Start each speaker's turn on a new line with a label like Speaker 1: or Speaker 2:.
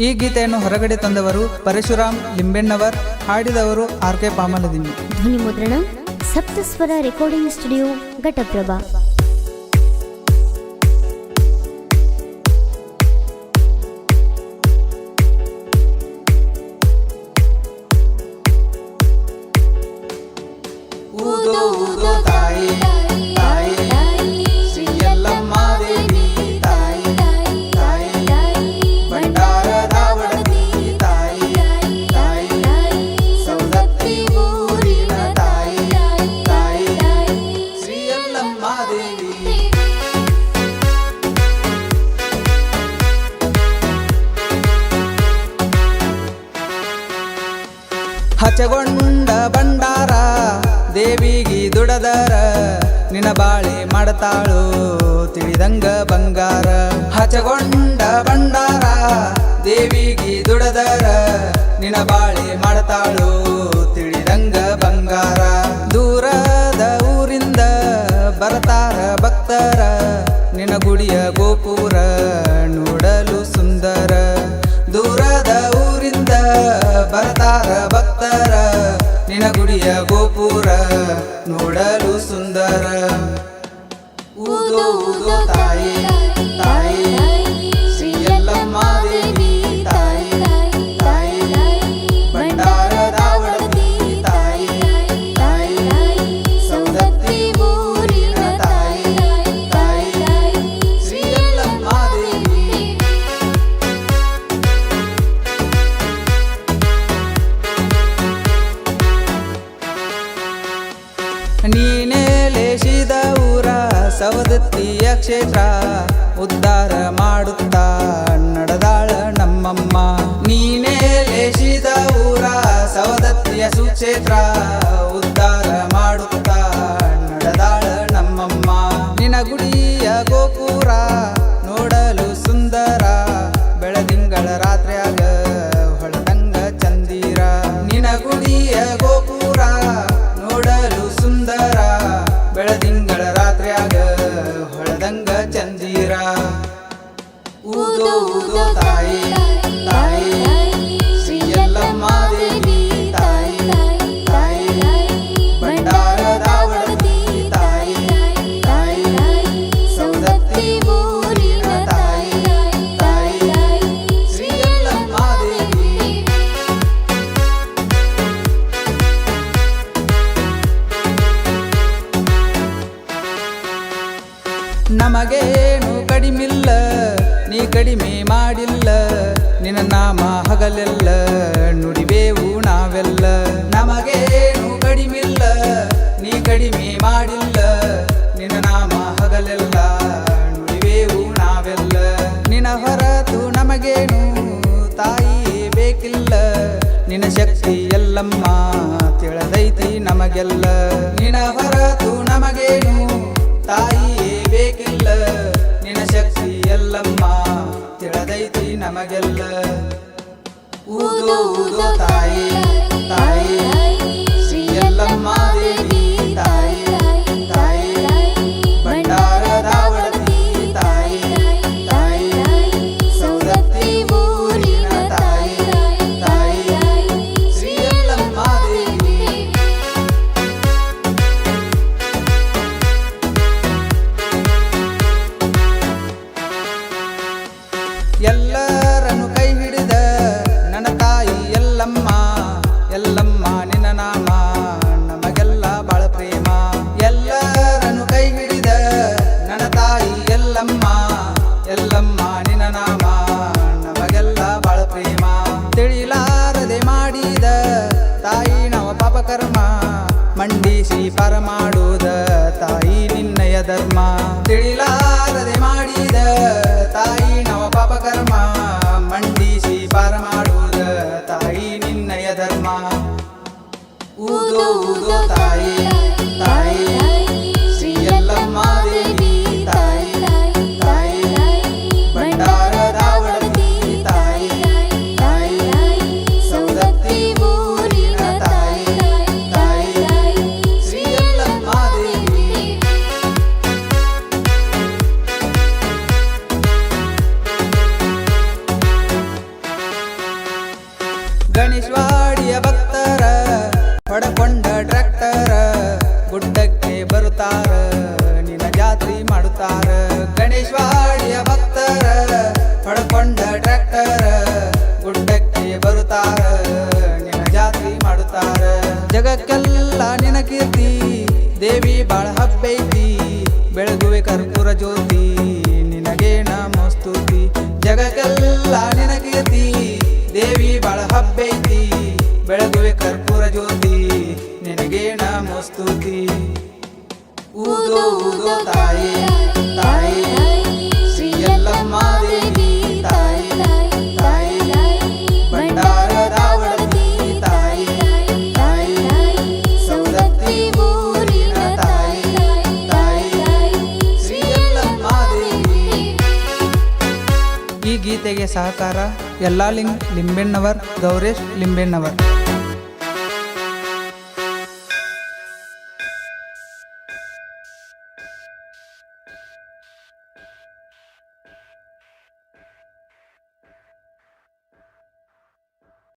Speaker 1: ಈ ಗೀತೆಯನ್ನು ಹೊರಗಡೆ ತಂದವರು ಪರಶುರಾಮ್ ಲಿಂಬೆಣ್ಣವರ್, ಹಾಡಿದವರು ಆರ್.ಕೆ. ಪಾಮಲದಿನ್ನಿ.
Speaker 2: ಧ್ವನಿ ಮುದ್ರಣ ಸಪ್ತಸ್ವರ ರೆಕಾರ್ಡಿಂಗ್ ಸ್ಟುಡಿಯೋ ಘಟಪ್ರಭಾ.
Speaker 1: ಹಚಗೊಂಡ ಬಂಡಾರ ದೇವಿಗಿ ದುಡದರ, ನಿನ ಬಾಳೆ ಮಾಡತಾಳು ತಿಳಿದಂಗ ಬಂಗಾರ. ಹಚಗೊಂಡ ಬಂಡಾರ ದೇವಿಗಿ ದುಡದರ, ನಿನ ಬಾಳೆ ಮಾಡತಾಳು ತಿಳಿದಂಗ ಬಂಗಾರ. ದೂರದ ಊರಿಂದ ಬರತಾರ ಭಕ್ತರ, ನಿನ ಗುಡಿಯ ಗೋಪುರ ನೋಡಲು ಸುಂದರ. ದೂರದ ಊರಿಂದ ಬರತಾರ ಭಕ್ತರ, ನಿನ ಗುಡಿಯ ಗೋಪುರ ನೋಡಲು ಸುಂದರ. ಊದೋ ಊದೋ ತಾಯಿ ತಾಯಿ ಶ್ರೀ ಯಲ್ಲಮ್ಮ ದೇವಿ ತಾಯಿ ತಾಯಿ, ಬಂಡಾರದ ಒಡತಿ ತಾಯಿ ತಾಯಿ, ಸೌದತ್ತಿ ಊರಿನ ತಾಯಿ ತಾಯಿ ಶ್ರೀ ಯಲ್ಲಮ್ಮ ದೇವಿ. ನೀನೇ ಲೇಷಿದ ಊರ ಸವದತ್ತಿಯ ಕ್ಷೇತ್ರ, ಉದ್ಧಾರ ಮಾಡುತ್ತಾ ನಡೆದಾಳ ನಮ್ಮಮ್ಮ. ನೀನೇ ಲೇಷಿದ ಊರ ಸವದತ್ತಿಯ ಸುಕ್ಷೇತ್ರ, ಉದ್ಧಾರ ಮಾಡುತ್ತಾ ನಡೆದಾಳ ನಮ್ಮಮ್ಮ. ನಿನ ಗುಡಿಯ ಗೋಪುರ ನೋಡಲು ಸುಂದರ, ಬೆಳದಿಂಗಳ ರಾತ್ರಿಯಾಗ ಹೊಳದಂಗ ಚಂದಿರ. ನಿನ ಗುಡಿಯ ಗೋಪುರ ನೋಡಲು ಸುಂದರ, ಬೆಳದಿಂಗಳ ರಾತ್ರಿಯಾಗ ಹೊಳದಂಗ ಚಂದಿರ. ಊದೋ ಊದೋ ತಾಯಿ ತಾಯಿ ಶ್ರೀ ಯಲ್ಲಮ್ಮ ದೇವಿ ತಾಯಿ ತಾಯಿ, ಬಂಡಾರದ ಒಡತಿ ತಾಯಿ ತಾಯಿ, ಸೌದತ್ತಿ ಊರಿನ ತಾಯಿ ತಾಯಿ ಶ್ರೀ ಯಲ್ಲಮ್ಮ ದೇವಿ. ನಮಗೇನು ಕಡಿಮಿಲ್ಲ, ನೀ ಕಡಿಮೆ ಮಾಡಿಲ್ಲ, ನಿನ್ನ ನಾಮ ಹಗಲೆಲ್ಲ ನುಡಿವೇವು ನಾವೆಲ್ಲ. ನಮಗೇನು ಕಡಿಮಿಲ್ಲ, ನೀ ಕಡಿಮೆ ಮಾಡಿಲ್ಲ, ನಿನ್ನ ನಾಮ ಹಗಲೆಲ್ಲ ನುಡಿವೇವು ನಾವೆಲ್ಲ. ನಿನ್ನ ಹೊರತು ನಮಗೇನು ತಾಯಿ ಬೇಕಿಲ್ಲ, ನಿನ್ನ ಶಕ್ತಿ ಎಲ್ಲಮ್ಮ ತಿಳಿದೈತಿ ನಮಗೆಲ್ಲ. ನಿನ್ನ ಹೊರತು ನಮಗೇನು ತಾಯಿ ಬೇಕಿಲ್ಲ, ನಿನ್ನ ಶಕ್ತಿ ಎಲ್ಲಮ್ಮ ತಿಳಿದೈತಿ ನಮಗೆಲ್ಲ. ಊದೋ ಊದೋ ತಾಯಿ ತಾಯಿ ಶ್ರೀ ಯಲ್ಲಮ್ಮ ದೇವಿ ತಾಯಿ ತಾಯಿ, ಬಂಡಾರದ ಒಡತಿ ತಾಯಿ ತಾಯಿ, ಸೌದತ್ತಿ ಊರಿನ ತಾಯಿ ತಾಯಿ ಶ್ರೀ ಯಲ್ಲಮ್ಮ ದೇವಿ. ಎಲ್ಲರನ್ನು ಕೈ ಹಿಡಿದ ನನ್ನ ತಾಯಿ ಎಲ್ಲಮ್ಮ, ಎಲ್ಲಮ್ಮ ನಿನ್ನ ನಾಮ ನಮಗೆಲ್ಲ ಬಾಳ ಪ್ರೇಮ. ಎಲ್ಲರನ್ನು ಕೈ ಹಿಡಿದ ನನ್ನ ತಾಯಿ ಎಲ್ಲಮ್ಮ, ಎಲ್ಲಮ್ಮ ನಿನ್ನ ನಾಮ ನಮಗೆಲ್ಲ ಬಾಳ ಪ್ರೇಮ. ತಿಳಿಲಾರದೆ ಮಾಡಿದ ತಾಯಿ ನಾವು ಪಾಪ ಕರ್ಮ, ಮಂಡಿಸಿ ಪರ ಮಾಡುವುದ ತಾಯಿ ನಿನ್ನಯ ಧರ್ಮ. ತಿಳಿಲಾರದೆ ಮಾಡಿದ ತಾಯಿ ನಾವು ಪಾಪ ಕರ್ಮ, ಮಂಡಿಸಿ ಪಾರ ಮಾಡುವುದ ತಾಯಿ ನಿನ್ನಯ ಧರ್ಮ. ಊದೋ ಊದೋ ತಾಯಿ ತಾಯಿ ಶ್ರೀ ಯಲ್ಲಮ್ಮ ದೇವಿ ತಾಯಿ ತಾಯಿ, ಬಂಡಾರದ ಒಡತಿ ತಾಯಿ ತಾಯಿ, ಸೌದತ್ತಿ ಊರಿನ ತಾಯಿ ತಾಯಿ ಶ್ರೀ ಯಲ್ಲಮ್ಮ ದೇವಿ. ಗಣೇಶವಾಡಿಯ ಭಕ್ತರ ಹೊಡಕೊಂಡ ಟ್ರ್ಯಾಕ್ಟರ ಗುಡ್ಡಕ್ಕೆ ಬರುತ್ತಾರ ನಿನ್ನ ಜಾತ್ರೆ ಮಾಡುತ್ತಾರ ಗಣೇಶವಾಡಿಯ ಭಕ್ತರ ಹೊಡಕೊಂಡ ಟ್ರ್ಯಾಕ್ಟರ ಗುಡ್ಡಕ್ಕೆ ಬರುತ್ತಾರ ನಿನ್ನ ಜಾತ್ರೆ ಮಾಡುತ್ತಾರ ಜಗಕ್ಕೆಲ್ಲ ನಿನ ಕೀರ್ತಿ ದೇವಿ ಬಾಳ ಹಬ್ಬೈತಿ ಬೆಳಗುವೆ ಕರ್ಪೂರ ಜ್ಯೋತಿ ನಿನಗೆ ನಮಸ್ತುತಿ ಜಗಕ್ಕೆಲ್ಲ ನಿನ ಕೀರ್ತಿ ದೇವಿ ಬಾಳ ಹಬ್ಬೈತಿ ಬೆಳಗುವೆ ಕರ್ಪೂರ ಜ್ಯೋತಿ ನಿನಗೆ ನಮಸ್ತುತಿ ಊದೋ ಊದೋ ತಾಯಿ ತಾಯಿ ಶ್ರೀ ಯಲ್ಲಮ್ಮ ದೇವಿ ತಾಯಿ ತಾಯಿ ಭಂಡಾರದ ಒಡತಿ ತಾಯಿ ತಾಯಿ ಸೌದತ್ತಿ ಊರಿನ ತಾಯಿ ತಾಯಿ ಶ್ರೀ ಯಲ್ಲಮ್ಮ ದೇವಿ. ಈ ಗೀತೆಗೆ ಸಹಕಾರ ಯಲ್ಲಾಲಿಂಗ್ ಲಿಂಬೆಣ್ಣವರ್, ಗೌರೇಶ್ ಲಿಂಬೆಣ್ಣವರ್.